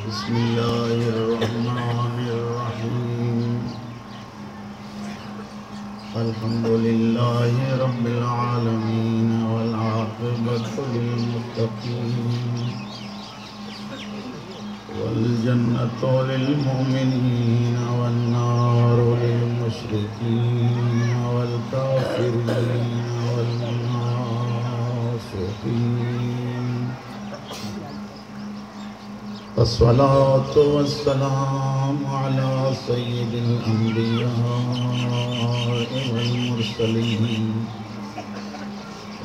बिस्मिल्लाहिर्रहमानिर्रहीम। अल्हम्दुलिल्लाहि रब्बिल आलमीन वल आक़िबतु लिल मुत्तक़ीन वल जन्नतु लिल मुमिनीन वन नारु लिल मुशरिकीन वल काफिरीन वल मुनाफ़िक़ीन। अस्सलातु वस्सलामु अला सय्यिदिल अंबिया वल मुरसलीन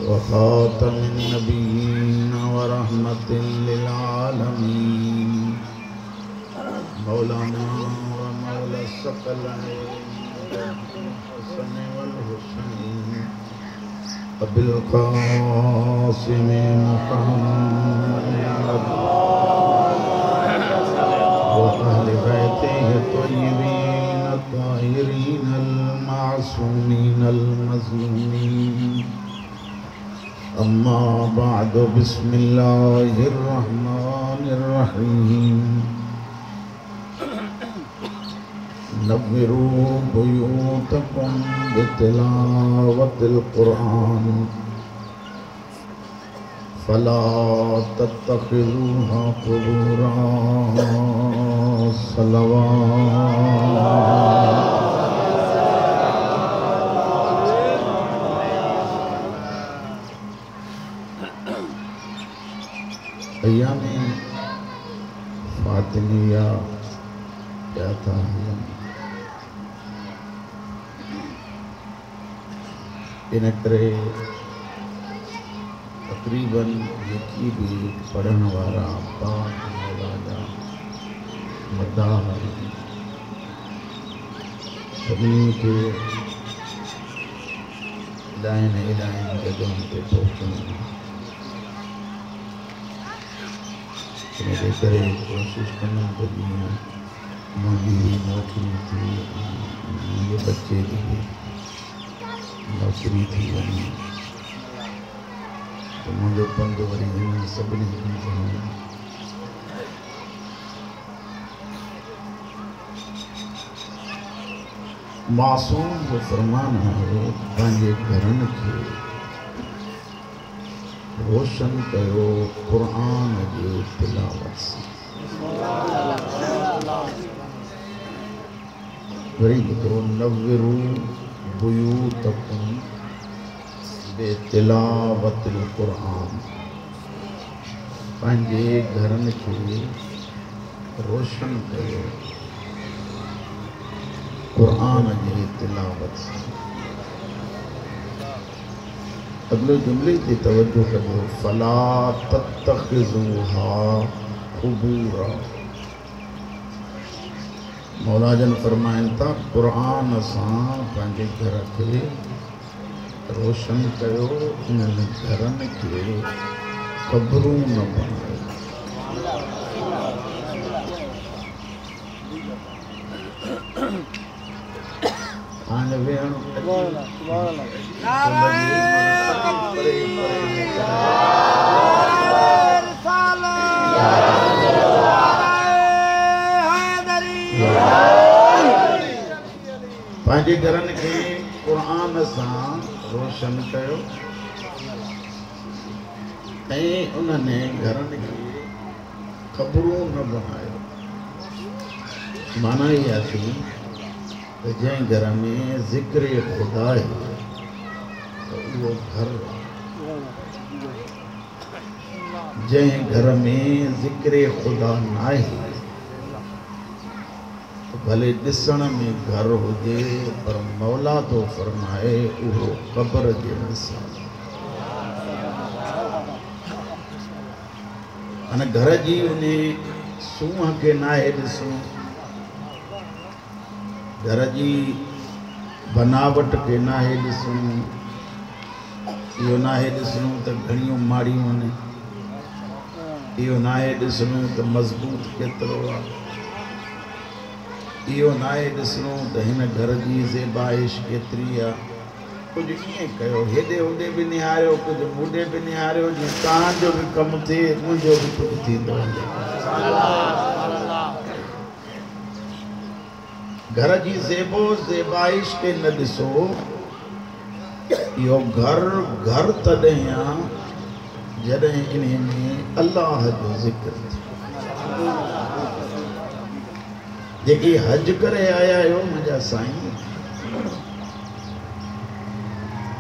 व खातमिन नबिय्यीन व रहमतिल लिल आलमीन। मौलाना व मौला सकलैन हसन वल हुसैन अबिल क़ासिम मुहम्मद अहले बैतिही तय्यबीन ताहिरीन अल-मासूमीन अल-मज़लूमीन। अम्मा बअद बिस्मिल्लाहिर रहमानिर रहीम। नव्विरू बुयूतकुम बितिलावतिल कुरआन फला तत्तखिज़ूहा क़ुबूरा अय्यामे फातिमिया क्या था इन करे तकरीबन यकी भी पढ़ण वारा पाक मौला मदाह सभिनी के इलाइन इलाइन जगहों पे पहुँचणो मेरे करे कोशिश करना तो मुझे नौकरी थी मुझे बच्चे की नौकरी थी वही तो मुझे पंध वरी सभिनी मासूम जो फरमान है पंहिंजे घरनि खे रोशन कयो क़ुरान जे तिलावत सां। वरी ॿुधो नव्विरू बुयूतकुम बितिलावतिल क़ुरआन। पंहिंजे घरनि खे रोशन कयो क़ुरआन जे तिलावत सां। अगले जुमले की तवज्जो करो फला तत्तखिज़ूहा क़ुबूरा। मौला जन फरमाइन था क़ुरआन सां पंहिंजे घर खे रोशन कयो इन्हनि घरनि खे क़बरूं न बणायो। हाणे वेहणो पंहिंजे घरनि खे क़ुरआन सां रोशन कयो ऐं उन्हनि घरनि खे क़बरूं न बणायो। माना इहा थी त जंहिं घर में ज़िक्र ख़ुदा आहे त उहो घर जंहिं घर में ज़िक्र ख़ुदा न आहे भले ॾिसण में घर हुजे पर मौला तो फरमाए उहो क़ब्र जे मिसाल। अने घर जी उन सूंहं खे नाहे ॾिसूं, घर जी बनावट खे नाहे ॾिसूं, इहो नाहे ॾिसूं त घणियूं माड़ियूं आहिनि, इहो नाहे ॾिसूं त मज़बूत केतिरो आहे, इहो नाहे ॾिसूं त हिन घर जी ज़ेबाइश केतिरी आहे, कुछ ईअं कयो, हेॾे होॾे बि निहारियो, कुझु मूॾे बि निहारियो, जीअं तव्हांजो बि कमु थिए, मुंहिंजो बि कुझु थींदो वञे। घर जी ज़ेबो ज़ेबाइश खे न ॾिसो, इहो घर तॾहिं आहे जॾहिं इन में अल्लाह जो ज़िक्र थिए। जेकी हज करे आया आहियो मुंहिंजा साईं,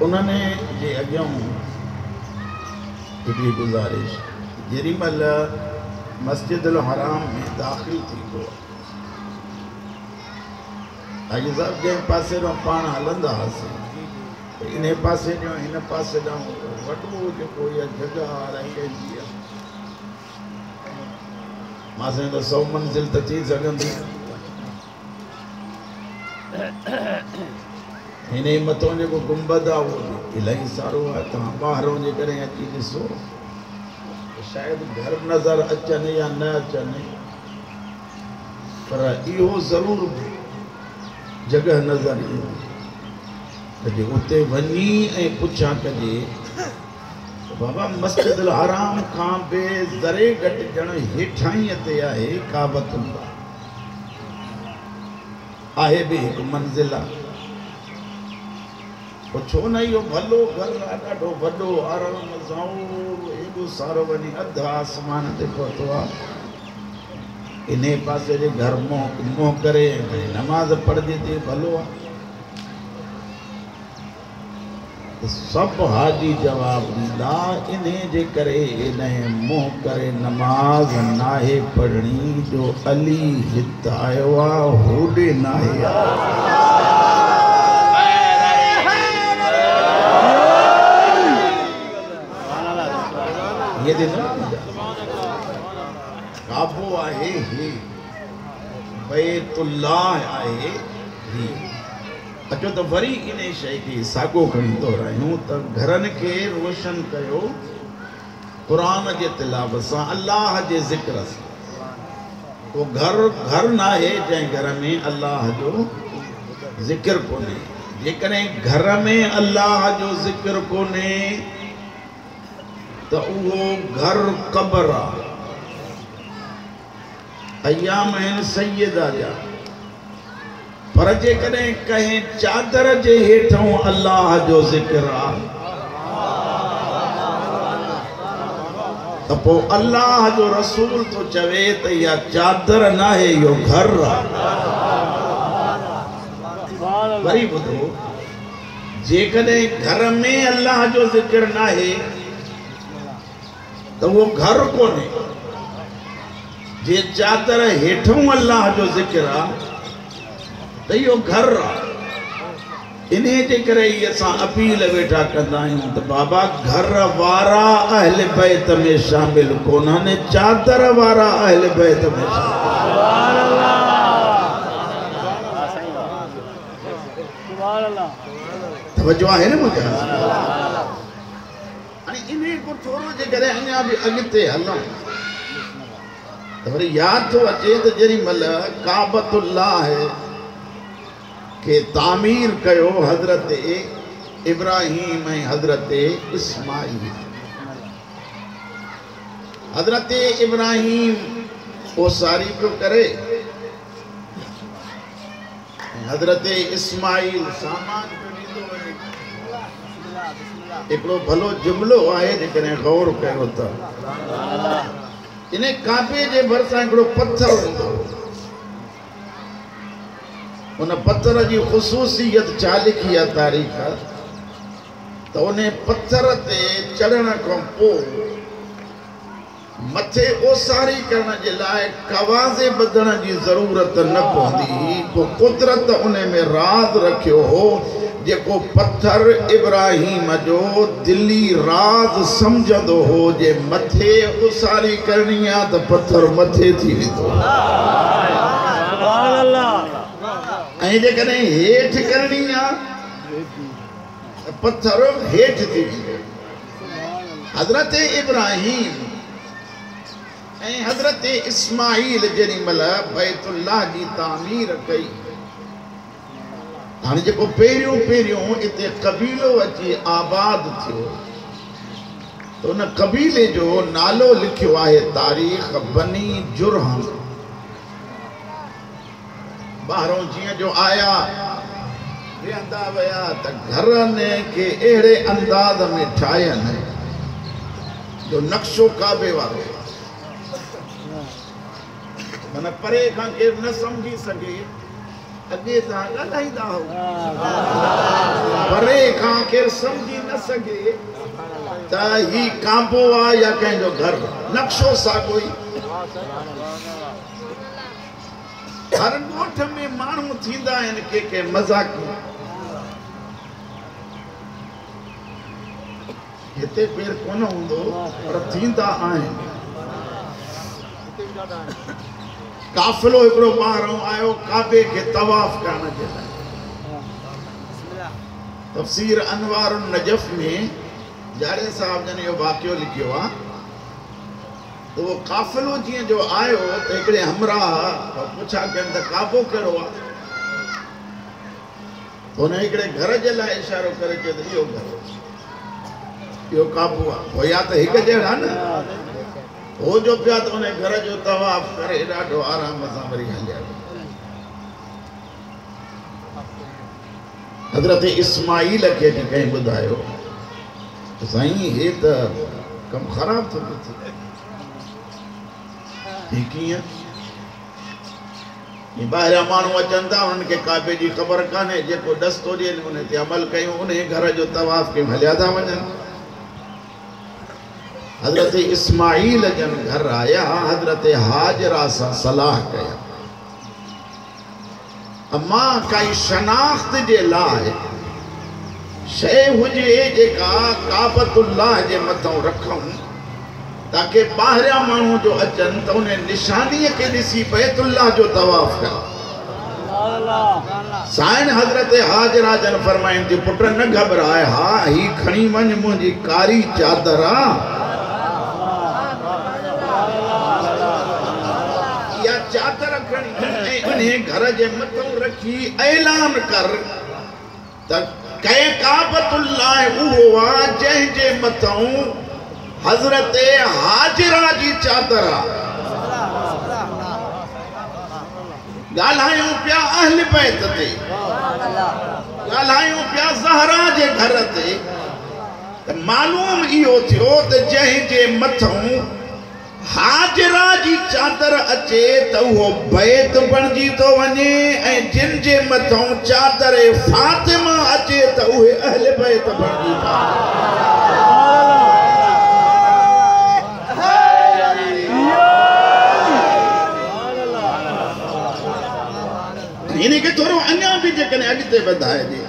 उन्होंने जे अॻियां हिकिड़ी गुज़ारिश, जेॾी महिल मस्जिदुल हराम में दाख़िल थींदो आहे, हाजी साहब जंहिं पासे ॾांहुं पाण हलंदा हुआसीं, इन पासे ॾांहुं हिन पासे ॾांहुं वॾो जेको इहा जॻह रही वेंदी आहे, मां साईं त 100 मंज़िल त थी सघंदी, हिन ई मथां जेको गुंबद आहे उहो इलाही सारो आहे। तव्हां ॿाहिरों जे करे अची ॾिसो, शायदि घर नज़र अचनि या न अचनि, पर इहो ज़रूरु जगह नज़र ईंदी जे उते वञी ऐं पुछा कजे बाबा मस्जिदुल हराम खां बि ज़रे घटि ॼण हेठाईअ ते आहे काबतुल्लाह, आहे बि हिकु मंज़िल आहे। छो न इहो भलो घर आहे, ॾाढो वॾो आराम सां एॾो सारो वञी अधु आसमान ते पहुतो आहे। इन पासे जे घर मुंहुं करे नमाज़ पढ़जे ते भलो आहे। सभु हाजी जवाब ॾींदा, इन जे करे इन मुंहुं करे नमाज़ नाहे पढ़णी जो अली हिते आयो आहे, होॾे नाहे ये दिन काबो आहे ही, बैतुल्लाह आहे ही। अचो त वरी इन शइ खे साॻियो खणी दोहरायूं त घरनि खे रोशन कयो क़ुरान जे तिलावत सां, अल्लाह जे ज़िक्र सां। उहो घर न आहे जंहिं घर में अल्लाह जो ज़िक्र कोन्हे। जेकॾहिं घर में अल्लाह जो ज़िक्र कोन्हे तो वो घर कब्र आहे। अयाम आहिनि सैयदा जा, पर जेकॾहिं कंहिं चादर जे हेठों अल्लाह जो ज़िक्र आहे त पोइ अल्लाह जो रसूल तो चवे त इहा चादर न आहे, इहो घर आहे। वरी ॿुधो, जेकॾहिं घर में अल्लाह जो ज़िक्र न आहे तो वो घर कोने। जे चादर हेठों अल्लाह जो ज़िक्र आहे त इहो घर आहे। इन जे करे ई असां अपील वेठा कंदा आहियूं त बाबा घर वारा अहल बैत में शामिल कोन्हनि, चादर वारा अहल बैत में तवज्जो आहे न मुंहिंजा। इन को थोरो जे करे अञा बि अॻिते हलूं त वरी यादि थो अचे त जेॾी महिल काबतुल्लाह के तामीर कयो हज़रत इब्राहिम ऐं हज़रत इस्माईल। हज़रत इब्राहिम ओसारी पियो करे, हज़रत इस्माईल सामान पियो ॾींदो वञे। हिकिड़ो भलो जुमिलो आहे जेकॾहिं गौर कयो त इन काबे जे भरिसां हिकिड़ो पत्थर हूंदो, उन पत्थर जी ख़ुसूसियत छा लिखी आहे तारीख़ त उन पत्थर ते चढ़ण खां पोइ मथे ओसारी करण जे लाइ कवाज़े ॿधण जी ज़रूरत न पवंदी हुई। पोइ कुदरत उन में राज़ रखियो हो, जेको पत्थर इब्राहिम जो दिली राज़ सम्झंदो हो जे मथे ओसारी करणी आहे त पत्थर मथे थी वेंदो, ऐं जेकॾहिं हेठि करणी आहे त पत्थर हेठि थी वेंदो। हज़रत इब्राहिम ऐं हज़रत इस्माईल जेॾी महिल बैतुल्लाह जी तामीर कई हाँ जो पहिरियों पहिरियों इतने कबीलो अची आबाद थियो तो उन कबीले जो नालो लिखियो आहे तारीख़ बनी जुरहम। बाहरों जियां जो आया वेंदा वया त घरनि के अहिड़े अंदाज़ में ठाहियनि जो नक्शो काबे वारो मन परे खां केरु न सम्झी सघे। अॻे तव्हां ॻाल्हाईंदा हो परे खां केरु सम्झी न सघे त ही कांबो आहे या कंहिंजो घर। नक्शो साॻियो ई हर ॻोठ में माण्हू थींदा आहिनि के मज़ाकी। हिते पेर कोन हूंदो पर थींदा आहिनि। काफ़िलो हिकिड़ो ॿाहिरों आयो काबे के तवाफ़ करण जे लाइ। तफ़सीर अनवारुन नजफ़ में जाड़े साहब जन इहो वाक़ियो लिखियो आहे। तो वो काफ़िलो जीअं जो आयो त हिकिड़े हमराह पुछा कनि त काबो कहिड़ो आहे त हुन हिकिड़े घर जे लाइ इशारो करे चयो त इहो घर इहो काबो आहे। होया त हिकु जहिड़ा न हो जो पिया तो उन्हें घर जो तवाफ करे ॾाढो आराम सां वरी हलिया। हज़रत इस्माईल के कंहिं ॿुधायो त साईं हे त कम ख़राब थो थिए। ही कीअं ॿाहिरियां माण्हू अचनि था उन्हनि खे काबे जी ख़बर कान्हे जेको दस्तो ॾियनि उन ते अमल कयूं उन घर जो तवाफ के हलिया था वञनि। हज़रत इस्माईल जन घर आया हज़रत हाजरा सां सलाह कया अम्मा काई शनाख्त जे लाइ शइ हुजे जेका काबतुल्लाह जे मथां रखूं ताकि ॿाहिरियां माण्हू जो अचनि त उन निशानीअ खे ॾिसी बैतुल्लाह जो तवाफ़ कनि। साईं हज़रत हाजरा जन फरमाइनि थी पुट न घबराए हा ही खणी वञ मुंहिंजी कारी चादर आहे या चादर खणी उन्हें घर जे मथां रखी ऐलान कर त कंहिं काबतुल्लाह उहो आहे जंहिंजे मथां हज़रत हाजरा जी चादर आहे। ॻाल्हायूं पिया अहल बैत ते ॻाल्हायूं पिया ज़हरा जे घर ते त मालूम इहो थियो त जंहिंजे मथां हाजरा जी चादर अचे त उहो बैत बणिजी थो वञे ऐं जिन जे मथां चादर फातिमा अचे त उहे अहल बैत बणिजी था इनके थोड़ो अन्या भी जेकॾहिं अॻिते वधाइजे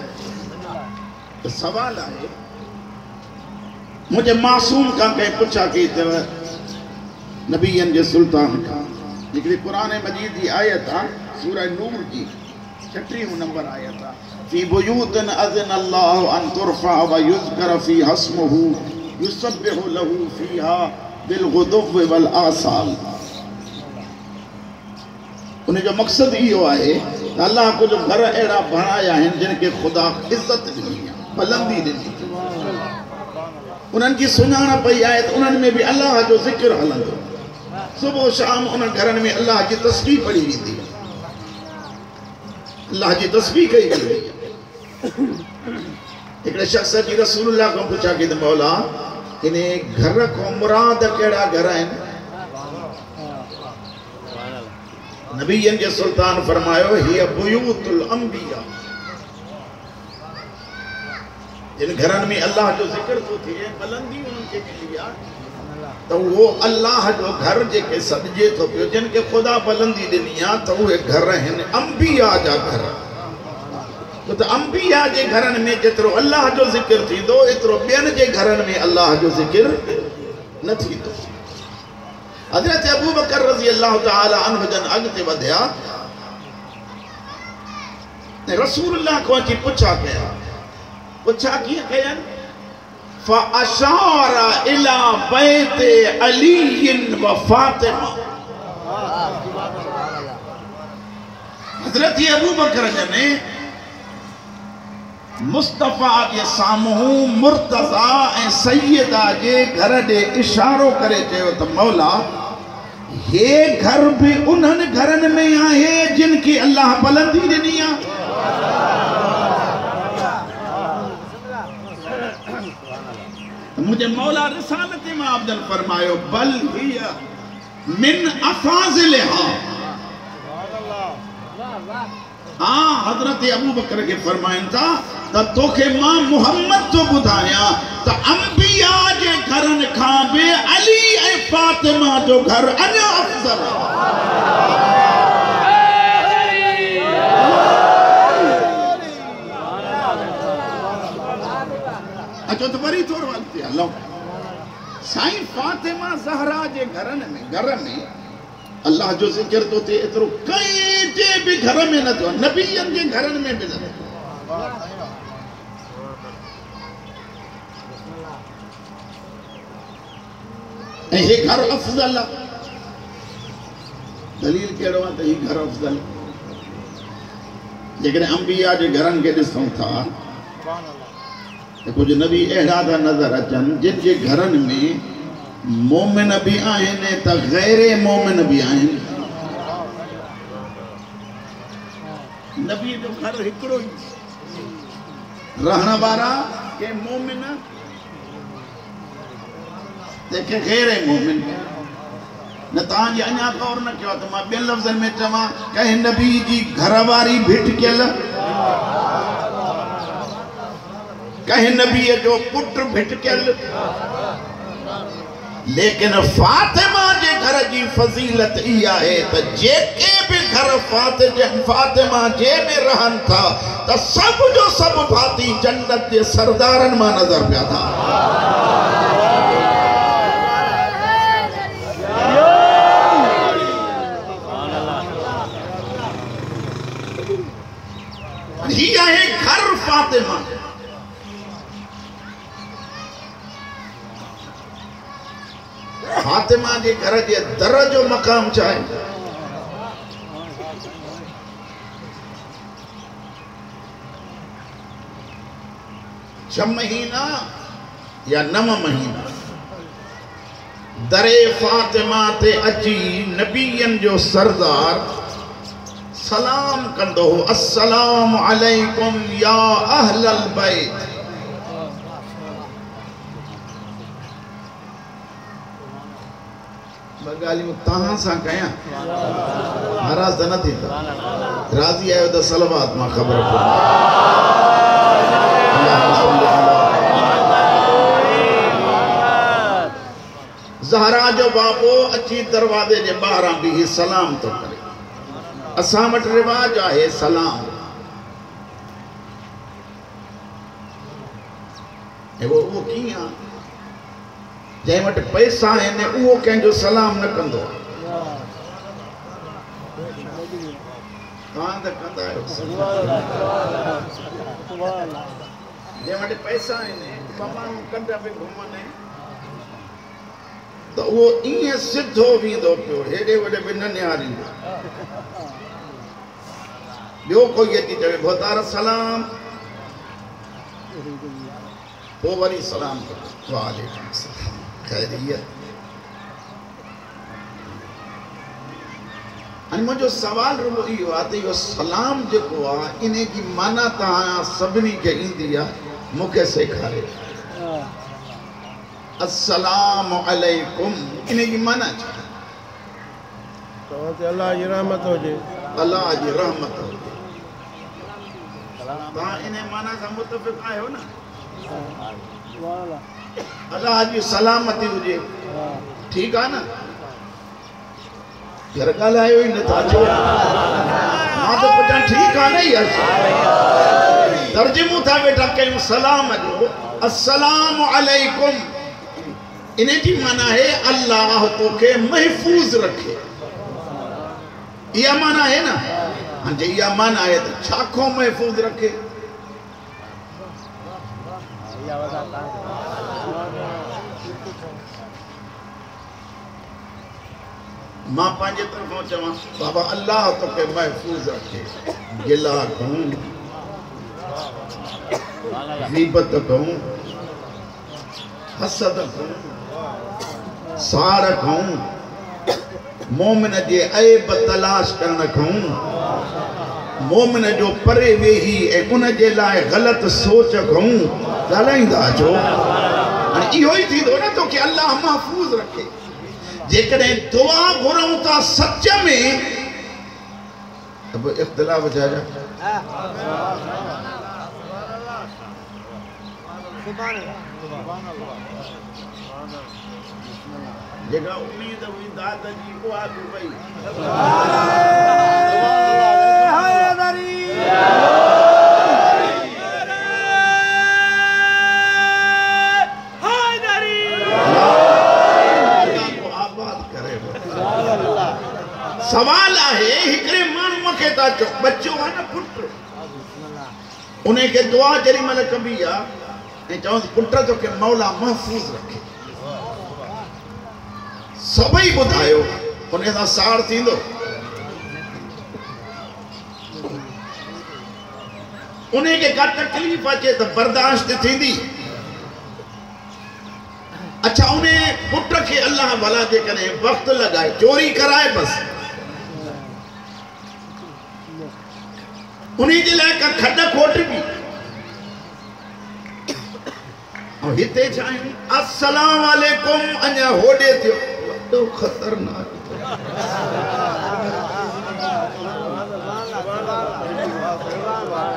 त सवाल आहे मुझे मासूम का कंहिं पुछा कई अथव नबीयन जे सुल्तान का हिकिड़ी क़ुरान मजीद जी आयत आहे सूरह नूर जी 36 नंबर आयत आहे फी बुयूतिन अज़न अल्लाहु अन तुरफा व युज़कर फी हस्मुहु युसब्बिहु लहू फीहा बिलगुदुव्वि वल आसाल। उन जो मक़सद इहो आहे त अल्लाह कुछ घर अहिड़ा बणाया आहिनि जिन खे ख़ुदा इज़त ॾिनी आहे बुलंदी ॾिनी उन्हनि जी सुञाण पई आहे त उन्हनि में बि अल्लाह जो ज़िक्र हलंदो सुबुह शाम उन घरनि में अल्लाह जी तस्बीह पढ़ी वेंदी अल्लाह जी तस्बीह कई वेंदी। हिकिड़े शख़्स जी रसूलुल्लाह खां पुछा कई त मौला इन घर खां मुराद कहिड़ा घर आहिनि। नबीयन के सुल्तान फरमायो हिय बुयूतुल अंबिया जिन घरनि में अल्लाह जो ज़िक्र थो थिए बुलंदी उन्हनि खे मिली आहे त उहो अल्लाह जो घर जेके सॾिजे थो पियो जिन खे ख़ुदा बुलंदी ॾिनी आहे त उहे घर आहिनि अंबिया जा घर। त अंबिया जे घरनि में जेतिरो अल्लाह जो ज़िक्र थींदो एतिरो ॿियनि जे घरनि में अल्लाह जो ज़िक्र न थींदो। हज़रत अबू बकर रज़ी अल्लाह तआला अन्हु जन अॻिते वधिया रसूलुल्लाह को अची पुछा कीअं कयनि फ़अशारा इला बैत अली व फातिमा। हज़रत अबू बकर जन मुस्तफ़ा जे साम्हूं मुर्तज़ा ऐं सैयदा जे घर ॾे इशारो करे चयो त मौला हे घर भी उन्हनि घरनि में आहे जिन खे अल्लाह बुलंदी ॾिनी आहे। मुझे मौला रिसालत में अफ़ज़ल फरमायो बल हिया मिन अफ़ाज़िलहा। हाँ हज़रत अबू बकर के फरमाइन था त तोखे मां मुहम्मद तो बुधाया त अंबिया जे घरनि खां बि अली ऐं फातिमा जो घर अञा अफ़ज़ल अचो त वरी थोरो अॻिते हलूं। साईं फातिमा ज़हरा जे घर में अल्लाह जो ज़िक्र तो थे एतिरो कंहिं जे बि घर में न थियो, नबीयनि जे घरनि में बि न थियो। ऐं हे घर अफ़ज़ल आहे। दलील कहिड़ो आहे त हीउ घर अफ़ज़ल जेकॾहिं अंबिया जे घरनि खे ॾिसूं था त कुझु नबी अहिड़ा था नज़र अचनि जिन जे घरनि में मोमिन भी आहिनि त गैरे मोमिन भी आहिनि। नबी जो घर हिकिड़ो ई रहण वारा के मोमिन के गैरे मोमिन। न तव्हांजी अञा गौर न कयो त मां ॿियनि लफ़्ज़नि में चवां कंहिं नबी जी घरवारी भिटकियल, कंहिं नबीअ जो पुटु भिटकियल, लेकिन फातिमा जे घर जी फज़ीलत इहा है त जेके भी घर फातिमा जे में रहन था त सब जो सब भाती जन्नत जे सरदारन मां नजर पिया था। ही आहे घर फातिमा। फातिमा जे घर जे दर जो मकाम चाहे छह महीना या 9 महीना दरे फातिमा ते अची नबीयन जो सरदार सलाम कंदो हो, अस्सलाम अलैकुम या अहलल बैत। गालियूं तहां सां कयां नाराज़ न थी राज़ी आयो त सलवात मां ख़बर ज़हरा जो बाबो अची दरवाजे जे ॿाहिरां बीही सलाम तो करे। असां वटि रिवाज आहे सलाम वो कीअं जंहिं वटि पैसा आहिनि उहो कंहिंजो सलाम न कंदो। तव्हां त कंदा आहियो। जंहिं वटि पैसा आहिनि माण्हू कंड पे घुमनि त उहो ईअं सिधो वेंदो पियो, हेॾे होॾे बि न निहारींदो। ॿियो कोई अची चवे भोतार सलाम, पोइ वरी सलाम कयो वालेकुम सलाम खैरियत। मुझे सवाल रुगो इहो आहे त इहो सलाम जेको आहे इन जी माना तव्हां सभिनी खे ईंदी आहे, मूंखे सेखारे। अस्सलामु अलैकुम इन जी माना छा? अल्लाह जी रहमत हुजे। अल्लाह जी रहमत हुजे। तव्हां इन माना सां मुतफ़िक़ आहियो न? अल्लाह जी सलामती हुजे, ठीक है ना? घर ॻाल्हायो ई नथा छो? मां तो पुछां ठीक आहे न यार? तर्जुमो था वेठा कयूं सलाम जो। अस्सलामु अलैकुम इन जी माना है अल्लाह तोखे महफूज रखे। इहा माना है ना? हाँ जी इहा माना है तो छाखो महफूज रखे? मां पंहिंजे तरफ़ों चवां बाबा अल्लाह तोखे महफूज रखे। गिला कौन गीबत कहूं, हसद कहूं, साड़ कहूं, मोमिन जे ऐब तलाश करण कहूं, मोमिन जो परे वेही ऐं उन जे लाइ ग़लति सोच कहूं, ॻाल्हाईंदा अचो। हाणे इहो ई थींदो न तो कि अल्लाह महफ़ूज़ रखे। जेकॾहिं दुआ घुरऊं था सच में त पोइ इख़्तिलाफ़ छा जा? जेका उम्मीद हुई दाद जी उहा बि वई। सवाल है हिकड़े माण्हूअ खे था चओ, बच्चो आहे न पुट, उन खे दुआ जेॾी महिल कबी आहे ऐं चवंसि पुट तोखे मौला महफ़ूज़ रखे, सभई ॿुधायो उन सां साड़ थींदो? उन खे का तकलीफ़ अचे त बर्दाश्त थींदी? अच्छा उन पुट खे अल्लाह भला जेकॾहिं वक़्तु लॻाए चोरी कराए बसि, उन्हीं जे लाइ का खॾ खोट बि ऐं हिते छा आहियूं अस्सलाम वालेकुम अञा होॾे थियो, ॾाढो ख़तरनाक।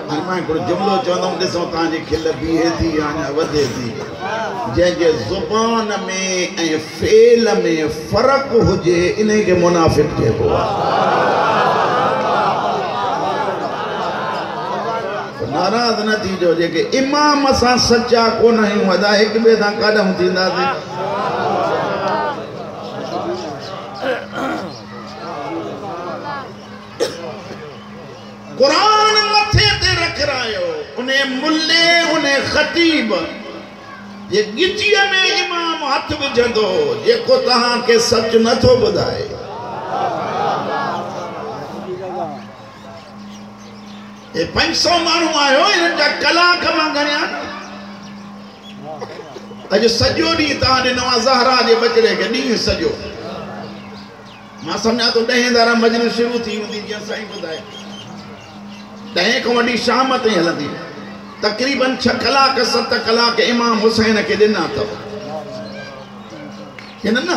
हाणे मां हिकिड़ो जुमिलो चवंदुमि, ॾिसो तव्हांजी खिल बीहे थी या अञा वधे थी। जंहिंजे ज़ुबान में ऐं फेल में फ़र्क़ु हुजे इन खे मुनाफ़िक़ चइबो आहे। नाराज़ न थीजो, जेके इमाम सां सचा कोन आहियूं, वॾा हिक ॿिए सां काॾऊं थींदासीं। क़ुरान मथे ते रखरायो, उन मुल्ले उन ख़तीब जे गिचीअ में इमाम हथ विझंदो जेको तव्हांखे सच नथो ॿुधाए। ये 500 माण्हू आयो, इन्हनि जा कलाक मां गणिया। अॼु सॼो ॾींहुं तव्हां ॾिनो आहे ज़हरा जे बचड़े खे, ॾींहुं सॼो। मां सम्झां थो 10 धारा मजलिस शुरू थी हूंदी, जीअं साईं ॿुधाए 10 खां वठी शाम ताईं हलंदी। तक़रीबन 6 कलाक 7 कलाक इमाम हुसैन खे ॾिना अथव। हिन न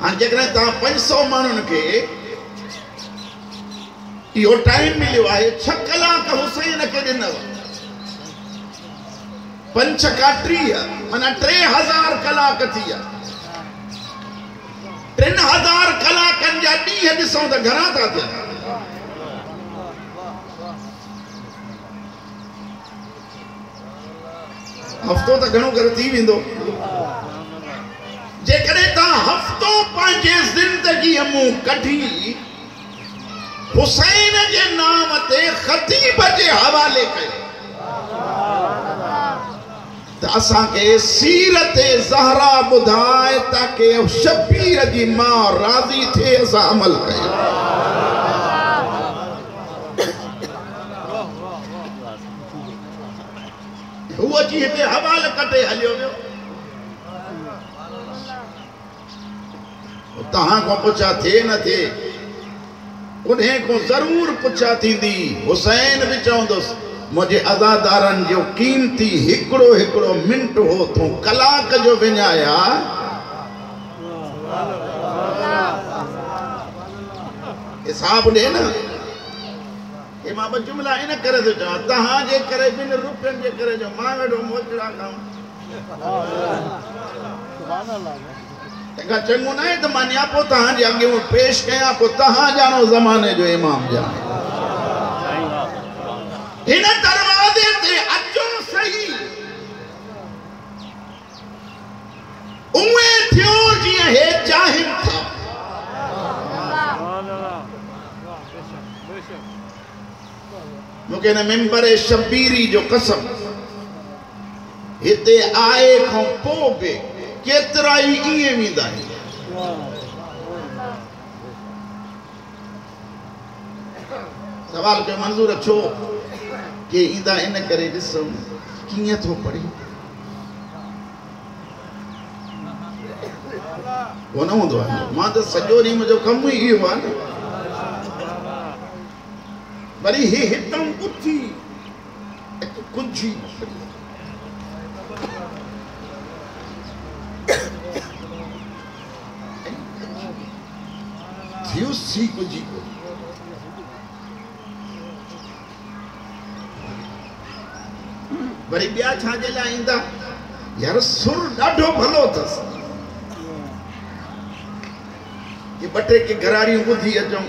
हाणे जेकॾहिं तव्हां 500 माण्हुनि खे इहो टाइम मिलियो आहे, 6 कलाक हुसैन खे ॾिनव, 5 का 30 माना 3000 कलाक थी विया। 3000 कलाकनि जा ॾींहं ॾिसूं त घणा था थियनि? हफ़्तो त घणो करे थी वेंदो। जेकॾहिं तव्हां हफ़्तो पंहिंजे ज़िंदगीअ मूं कढी हुसैन जे नाम ते ख़तीब जे हवाले कयो त असांखे सीरत ज़हरा ॿुधाए ताकि शबीर जी मां राज़ी थिए, असां अमल कयूं। हुआ जी हिते हवाले कटे हलियो वियो। तव्हां खां पुछा थिए न थिए, उन्हें को ज़रूर पुछा थींदी। हुसैन भी चवंदुसि मुझे अज़ादारन जो कीमती हिकड़ो हिकड़ो मिंट हो तूं कलाक जो विञाया। हिसाब ॾे न। ये मां ॿ जुमिला इन करे थो चवां, तव्हां जे करे 2 रुपयनि जे करे जो मां वेठो मोचड़ा खाऊं। तंहिंखां चङो न आहे त मां नियापो तव्हांजे अॻियां पेश कयां, पोइ तव्हां ॼाणो ज़माने जो इमाम ॼाणे। हिन दरवाज़े ते अचो सही, उहे थियो जीअं हे चाहिनि था। मूंखे हिन मिंबर शबीरी जो कसम, हिते आए खां पोइ बि केतिरा ई ईअं वेंदा आहिनि। सवाल कयो मंज़ूर छो के ईंदा इन करे ॾिसूं कीअं थो पढ़े वो न हूंदो आहे मां त सॼो ॾींहुं मुंहिंजो कमु ई इहो आहे न वरी हे हितां उथी कुझु ई थियो सी कुझु ई वरी ॿिया छाजे लाइ ईंदा यार सुर ॾाढो भलो अथसि कि ॿ टे के घराड़ियूं ॿुधी अचूं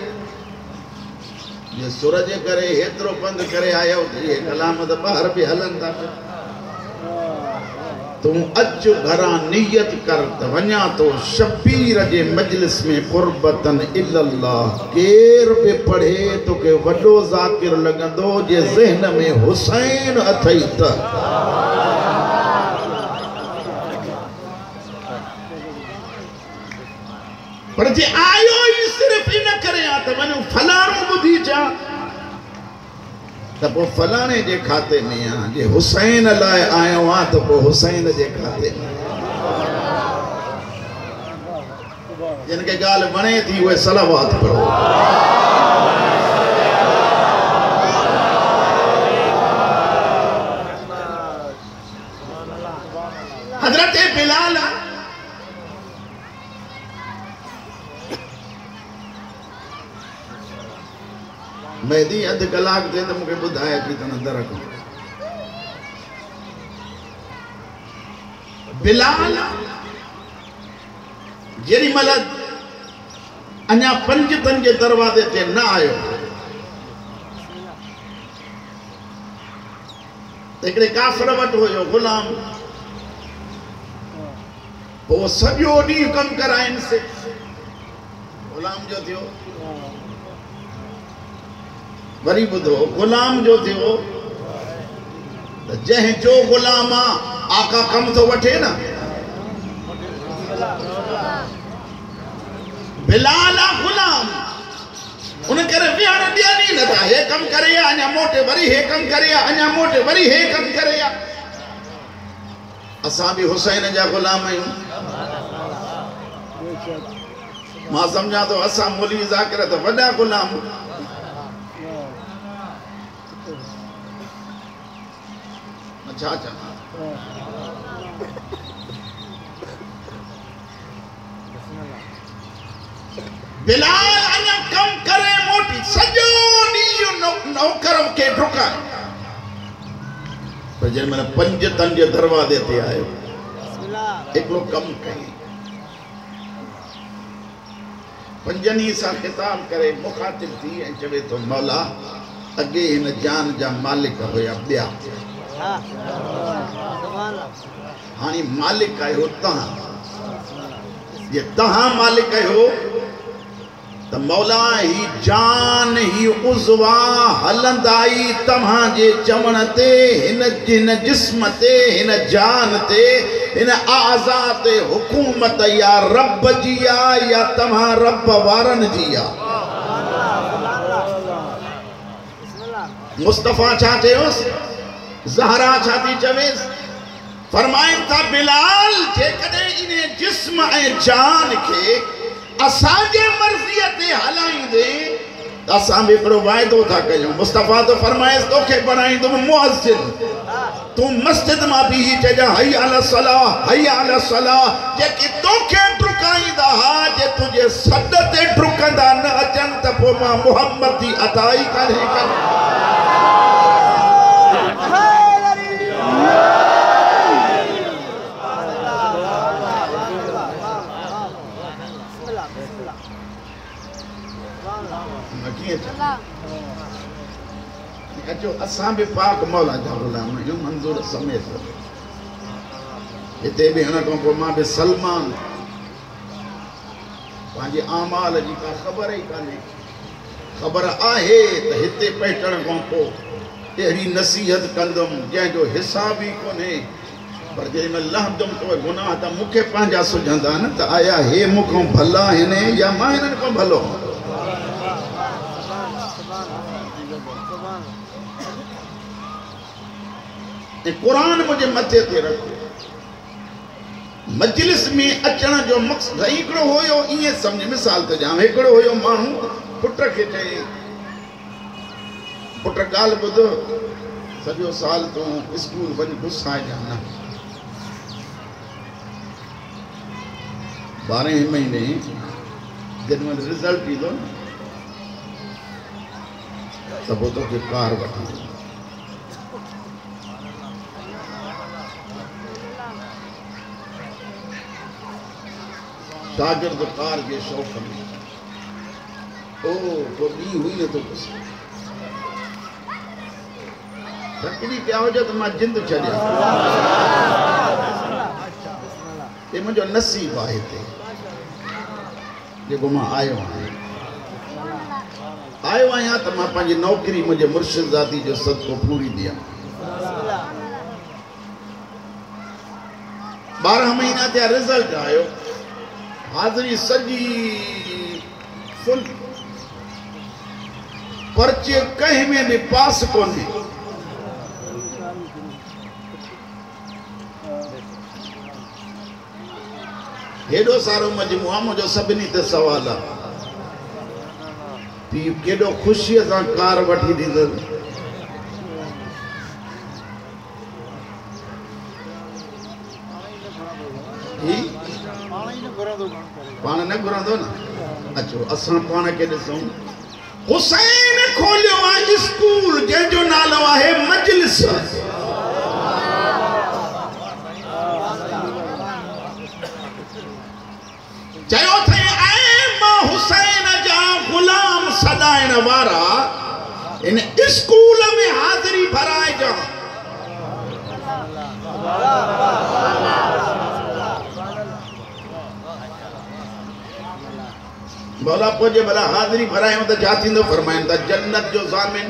ये सुर जे करे हेतिरो बंद करे आयो ये कलाम त ॿाहिरि बि हलनि था तूं अच घरां नियत कर त वञा तो शबीर जे मजलिस में कुर्बतन इल्लल्लाह केर बि पढ़े तोखे वॾो ज़ाकिर लॻंदो जे ज़हन में हुसैन अथई त पर जे आयो ई सिर्फ़ इन करे आ त वञो फलाणो ॿुधी चा त पोइ फलाणे जे खाते में आ जे हुसैन लाइ आयो आ त पोइ हुसैन जे खाते में जिन खे ॻाल्हि वणे थी उहे सलावत पढ़ो हज़रत बिलाल मेहदी अध कलाक दे तो मुझे बुधाया कि तना दरक बिलाल जेरी मलद अन्या पंजतन के दरवाजे ते न आयो एकड़े काफर वट होयो गुलाम वो सॼो ॾींहुं कम कराइन से गुलाम जो थियो वरी ॿुधो गुलाम जो थियो त जंहिं जो गुलाम आका कम तो वठे ना बिलाल गुलाम उन करे विहण ॾियनि ई नथा हे कम करे अञा मोटे वरी हे कम करे अञा मोटे वरी हे कम करे असां भी हुसैन जा गुलाम आहियूं मां समझा तो असां मौलवी ज़ाकिर त वॾा गुलाम अच्छा अच्छा बिलाल अञा कम करे मोटी सॼो ॾींहुं नौकर के ढुका पर जंहिं महिल पंजतन जे दरवाजे ते आयो हिकिड़ो कम कई पंजनी सां ख़िताब करे मुखातिब थी ऐं चवे थो मौला अॻे हिन जान जा मालिक हुया ॿिया हाणे मालिक आयो तव्हां ये तव्हां मालिक आयो त मौला ही जान ही उज़वा हलंदाई तव्हां जे चवण ते हिन जिस्म ते हिन जान ते हिन आज़ा ते हुकूमत या रब जी आ या तव्हां रब वारन जी आ मुस्तफा छा चयोसि ज़हरा छा थी चवेसि फरमाइनि था बिलाल जेकॾहिं इन जिस्म ऐं जान खे असांजे मर्ज़ीअ ते हलाईंदे त असां बि हिकिड़ो वाइदो था कयूं मुस्तफा तो फरमाइसि तोखे बणाईंदुमि मुअज़्ज़िन तूं मस्जिद मां बीही चइजां हय्या अला सलाह हय्या अला सलाह जेके तोखे डुकाईंदा हा जे तुंहिंजे सॾ ते डुकंदा न अचनि त पोइ मां मुहम्मद जी अताई कान्हे कनि अचो असां भी पाक मौला जा गुलाम आहियूं मंज़ूर समेत हिते भी हिन खां पोइ मां भी सलमान पंहिंजे आमाल जी का ख़बर ई कान्हे ख़बर आहे त हिते पहुचण खां पोइ अहिड़ी नसीहत कंदुमि जंहिंजो हिसाब ई कोन्हे पर जेॾीमहिल लहंदुमि तो गुनाह त मूंखे पंहिंजा सुझंदा न त आया हे मूंखां भला आहिनि या मां हिननि खां भलो कुरान मुझे मथे ते रखो मजलिस में अचण जो मक़सद हिकिड़ो हुयो ईअं सम्झ मिसाल तो ॾियां हिकिड़ो हुयो माण्हू पुट खे चए पुट ॻाल्हि ॿुधो सॼो साल तूं स्कूल वञ गुस्सा जाना 12 महीने जॾहिं रिज़ल्ट ईंदो न त पोइ तोखे कार वठी शागिर्द कार के शौक़ में ओ तो ॿी हुई न तो कुछ तकड़ी क्या हो जाए तो मां जिंद छॾियां ये मुझो नसीब आहे हिते जेको मां आयो आहियां त मां पंहिंजी नौकरी मुंहिंजे मुर्शिद ज़ाती जो सदको पूरी ॾियां 12 महीना थिया रिज़ल्ट आयो हाज़री सजी फुल पर्चे कहीं में भी पास कोने हेडो सारो मजमूआ मुझो सभिनी ते सवाल आहे पी केडो खुशी सां कार वठी ॾींदो पाण न घुरंदो न अचो असां पाण खे ॾिसूं हुसैन खोलियो आहे स्कूल जंहिंजो नालो आहे मजलिस चयो अथई ऐं मां हुसैन जा ग़ुलाम सॾाइण वारा इन स्कूल में हाज़िरी भराइजां मौला पोजे भला हाज़िरी भरायूं त छा थींदो फरमाइनि था जन्नत जो ज़ामिन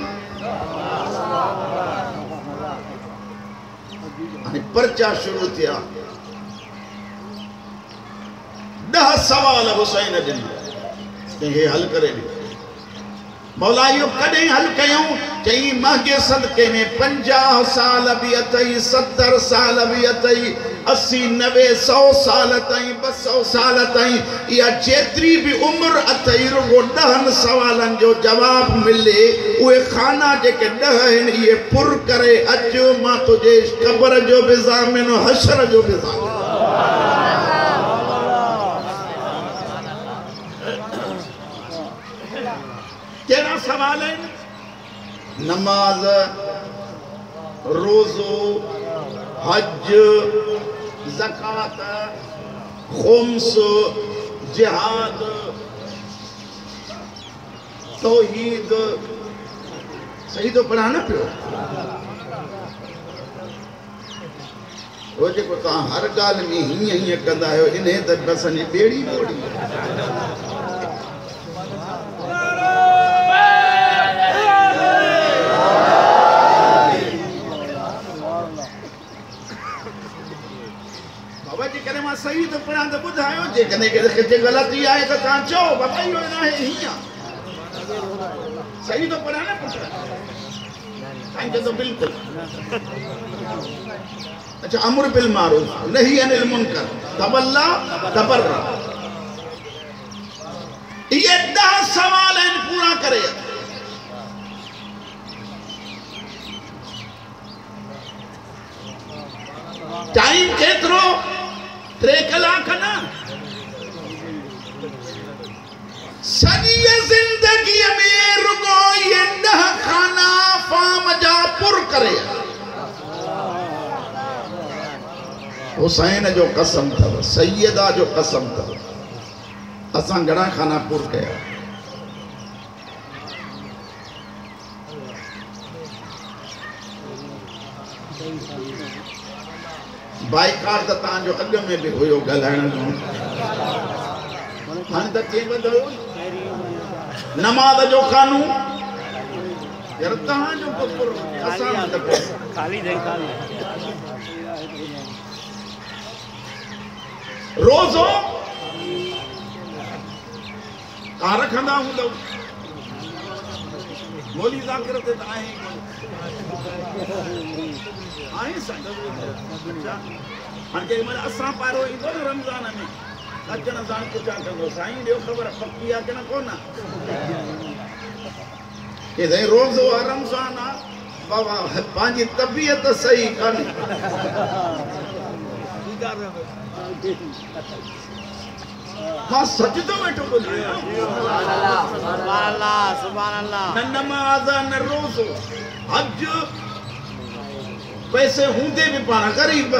हाणे पर्चा शुरू थिया 10 सवाल हुसैन ॾिना हे हल करे ॾियो मौला इहो कॾहिं हल कयूं चई महगे सदके में 50 साल बि अथई 70 साल बि अथई 80 90 100 साल ताईं 200 साल ताईं या जेतिरी भी उम्र अथई रुगो 10 सवालन जो जवाब मिले उहे खाना जेके 10 आहिनि इहे पुर करे अचो मां तुझे क़ब्र जो बि ज़ामिन हशर जो बि ज़ामिन केड़ा सवाल है नमाज रोज़ो हज ज़कात खुम्स जिहाद तौहीद सही तो पढ़ा न पियो वो जेको तव्हां हर ॻाल्हि में हीअं हीअं कंदा आहियो इन त असांजी ॿेड़ी ॿोड़ी सही तो पढ़ा तो बुधायो जे कने के गलती आए तो ता चो बाबा यो ना है हिया सही तो पढ़ा ना पुत्र तांके तो बिल्कुल अच्छा अमर बिल मारूफ नही अनिल मुनकर तवल्ला तबर्रा ये 10 सवाल हैं पूरा करे टाइम केतरो 3 कलाक ना सॼी ज़िंदगी में रुगो ये 10 खाना फाम जा पुर करे हुसैन जो कसम थव सैयदा जो कसम थव असां घणा खाना पुर कया बाइकार त तव्हांजो अॻ में बि हुयो ॻाल्हाइण जो हाणे त कें वधो नमाज़ जो कानून यार तव्हांजो पुर असां त खाली रोज़ो का रखंदा हूंदव मोली ज़ाकिर ते त आहे आई साईं अच्छा हाणे केॾीमहिल असां पारो ईंदो न रमज़ान में अचण सां पुछा कंदो साईं ॾियो ख़बर पकी आहे की न कोन के साईं रोज़ो आहे रमज़ान आहे बाबा पंहिंजी तबियत सही कान्हे मां सच तो वेठो ॿुधायां न नमाज़ न रोज़ो हज पैसे हूंदे भी पाण गरीब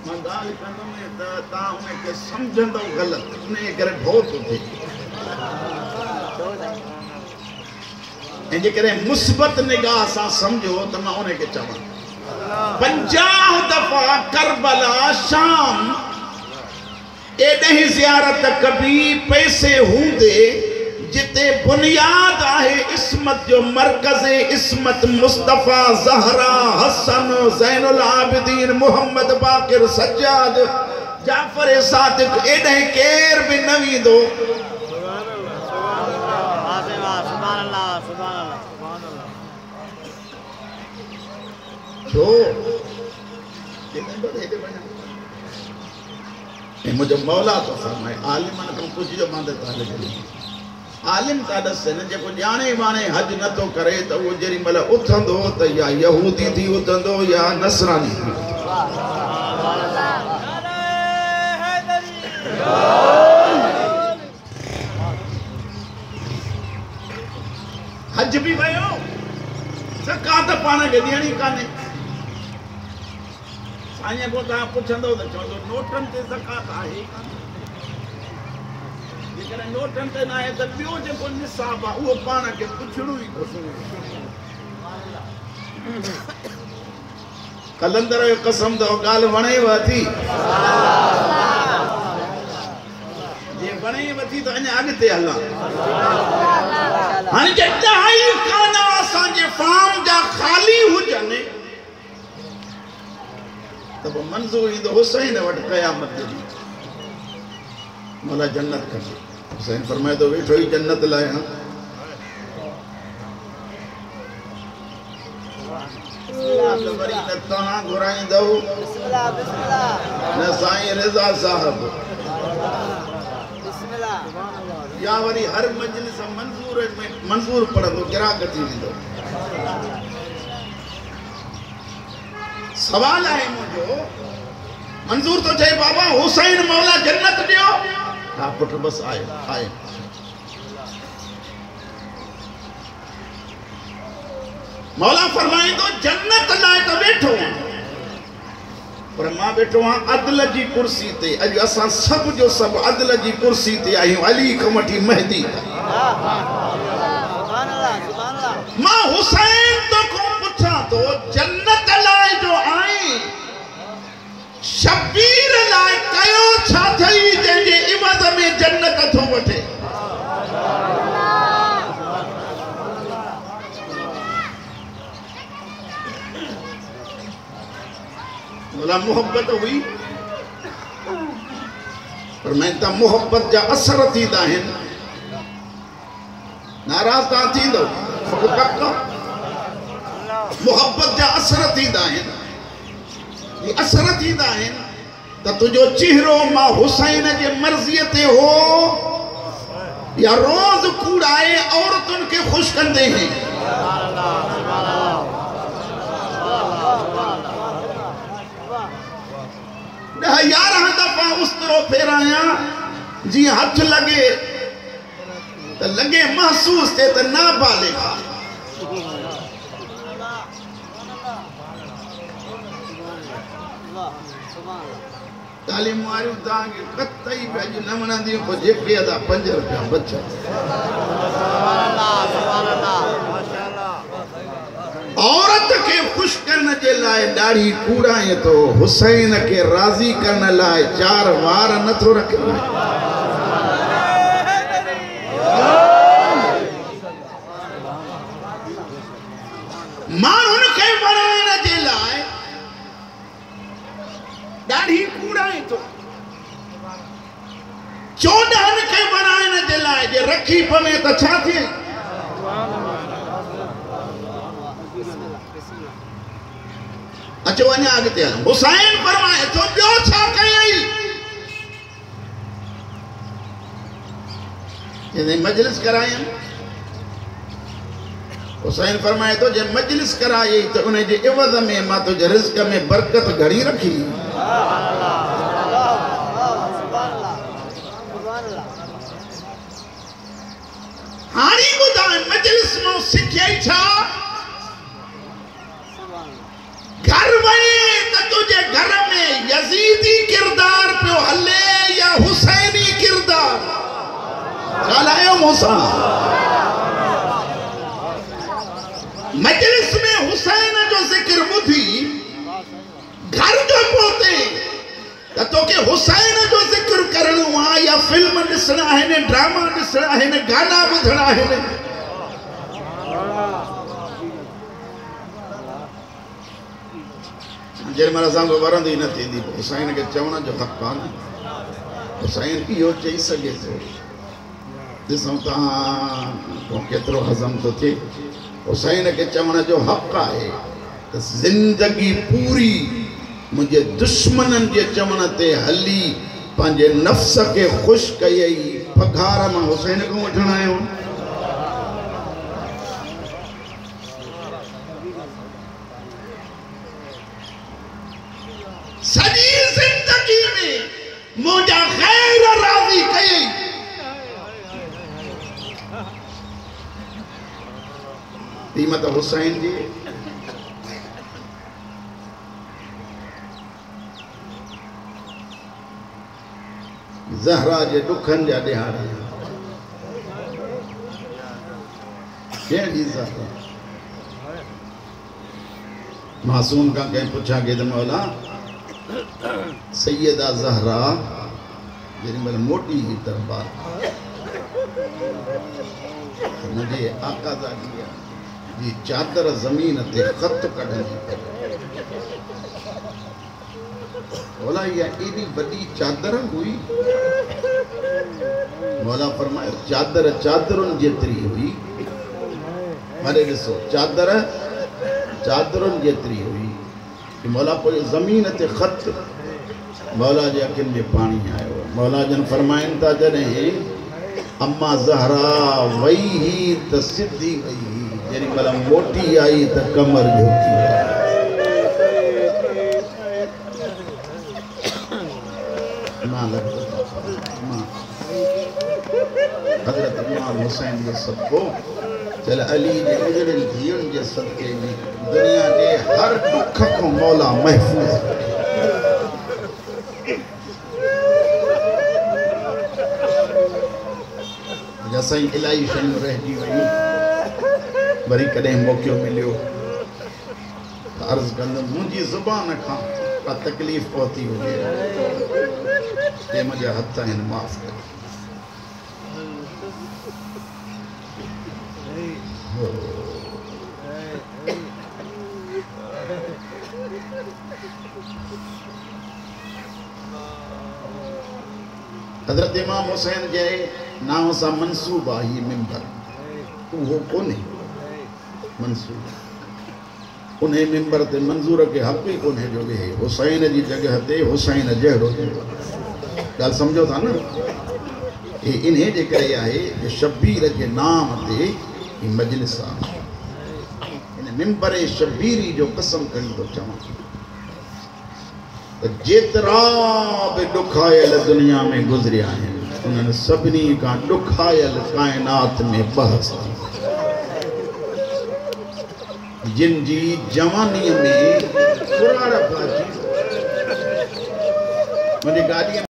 मां ॻाल्हि कंदुमि त तव्हां उनखे सम्झंदव ग़लति उन करे भउ थो थिए ऐं जेकॾहिं मुस्बत निगाह सां सम्झो त मां उनखे चवां 50 दफ़ा करबला शाम एॾी ज़ियारत कबी पैसे हूंदे जिते बुनियाद आहे इस्मत जो मरकज़ इस्मत मुस्तफ़ा ज़हरा हसन ज़ैनुल आबिदीन मोहम्मद बाक़िर सज्जाद जाफ़र सादिक एॾे केर भी न वेंदो छो मुझे मौला तो फरमाए आलिमन को कुछ जो मां आलिम का दस न जेको जाने वाने हज न तो करे तो वो जेरी मल उथंदो त या यहूदी थी उथंदो या नसरानी थी हज भी वयो ज़कात पाण खे ॾियणी कान्हे साईं को तव्हां पुछंदो त चवंदो नोटनि ते ज़कात आहे जेकॾहिं नोटनि ते न आहे त ॿियो जेको निसाब आहे उहो पाण खे पुछणो ई कोन्हे कलंदर जो कसम त ॻाल्हि वणेव थी जे वणेव थी त अञा अॻिते हलां हाणे जे ॾहाई खाना असांजे फार्म जा ख़ाली हुजनि त पोइ मंज़ूर ईंदो हुसैन वटि क़यामत जो मौला जन्नत कजे हुसैन फरमाए थो वेठो ई जन्नत लाइ हां वरी न तव्हां घुराईंदव न साईं रिज़ा साहब या वरी हर मजलिस मंज़ूर पढ़ंदो गिराक थी वेंदो सवाल है मुझो मंजूर तो चए बाबा हुसैन मौला जन्नत दियो हा पुट बस आए आए मौला फरमाए तो जन्नत लाए तो बैठो पर मां बैठो हां अदल जी कुर्सी ते अज असा सब जो सब अदल जी कुर्सी ते आयो अली कमठी मेहदी सुभान अल्लाह मां हुसैन तो को पूछा तो जन्नत लाए जो आई शबीर लाए कयो छा थई जे इमद में जन्नत थो वठे बोला मोहब्बत हुई पर मैं ता मोहब्बत जा असर थींदा आहिनि नाराज ता थींदो पक्का मोहब्बत जा असर थींदा आहिनि ये असर थींदा आहिनि त तुंहिंजो चेहरो मां हुसैन जे मर्ज़ीअ ते हो या रोज़ कूड़ाए औरतुनि खे ख़ुशि कंदे हैं 11 दफ़ा उस्तरो फेराया जी हथ लगे तो लगे महसूस थे तो ना बालिगा तालीम वारियूं तव्हांखे कतई बि अॼु न वणंदियूं पोइ जेके अदा 5 रुपया बचा औरत के खुश करने के लाए दाढ़ी कूड़ाए तो हुसैन के राजी करने लाए 4 वार न तो रखे मानुन के बनाने के लाए दाढ़ी कूड़ाए तो 14 के बनाने जे रखी पवे त छा थिए। अचो अञा अॻिते हलूं। हुसैन फरमाए थो ॿियो छा कयई? मजलिस करायम। हुसैन फरमाए तो जे मजलिस कराई तो उन जे इवज़ में मां तुझे रिज़्क़ में बरकत घड़ी रखी। हाणी ॿुधाए मजलिस में सिखियाई छा? घर वही तो तुझे घर में यजीदी किरदार पियो हले या हुसैनी किरदार? ॻाल्हायो मूंसां। मजलिस में हुसैन जो जिक्र ॿुधी घर जो पहुते त तोखे हुसैन जो जिक्र करणो आहे या फिल्म ॾिसणा आहिनि, ड्रामा ॾिसणा आहिनि, गाना ॿुधणा आहिनि? जेॾीमहिल असांखे वरंदी न थींदी हुसैन खे चवण जो हक़ आहे न। हुसैन इहो चई सघे थो। ॾिसूं तव्हां केतिरो हज़म थो थिए। हुसैन के चवण जो हक़ आहे त ज़िंदगी पूरी मुंहिंजे दुश्मननि जे चवण ते हली पंहिंजे नफ़्स खे ख़ुशि कयई। पघार मां हुसैन खां वठणु आयो। सॼी ज़िंदगी में मुंहिंजा ग़ैर राज़ी कयई। क़ीमत हुसैन जी ज़हरा जे ॾुखनि जा ॾिहाड़। कहिड़ी ज़हरा? मासूम का कंहिं पुछा के त मौला सैयदा ज़हरा जेॾीमहिल मोटी हुई दरबार मुंहिंजे आका जी चादर ज़मीन ते ख़त कढंदी। मौला इहा एॾी वॾी चादर हुई? मौला फरमायो चादर चादरुनि जेतिरी हुई। हाणे ॾिसो चादर चादरुनि जेतिरी हुई। मौला पोइ ज़मीन ते ख़त। मौला जे अखियुनि में पाणी आयो। मौला जन फरमाइनि था जॾहिं अम्मा ज़हरा वई ही त सिधी वई। जेॾीमहिल मोटी आई त कमर झुकी। हज़रत इमाम हुसैन जे सदको चल अली जे उजड़ियल धीउनि जे सदके में दुनिया जे हर दुख खां मौला महफ़ूज़ असां इलाही शयूं रहिजी वयूं। वरी कॾहिं मौक़ो मिलियो त अर्ज़ु कंदुमि मुंहिंजी ज़ुबान खां का तकलीफ़ पहुती हुजे ते मुंहिंजा हथ आहिनि माफ़ कर। हज़रत इमाम हुसैन जे नाम सां मंसूब आहे हीउ मिंबर। उहो कोन्हे मंसूब। उन मिंबर ते मंज़ूर के हक़ ई कोन्हे जो वेहे हुसैन जी जगह ते हुसैन जहिड़ो। ॻाल्हि सम्झो था न? हे इन जे करे आहे जो शबीर जे नाम ते ही मजलिस आहे। इन मिंबर शबीरी जो कसम खणी थो चवां त जेतिरा बि ॾुखायल दुनिया में गुज़रिया आहिनि उन्हनि सभिनी खां ॾुखायल काइनात में बहस थी। जिन जी जवानीअ में मुंहिंजी गाॾीअ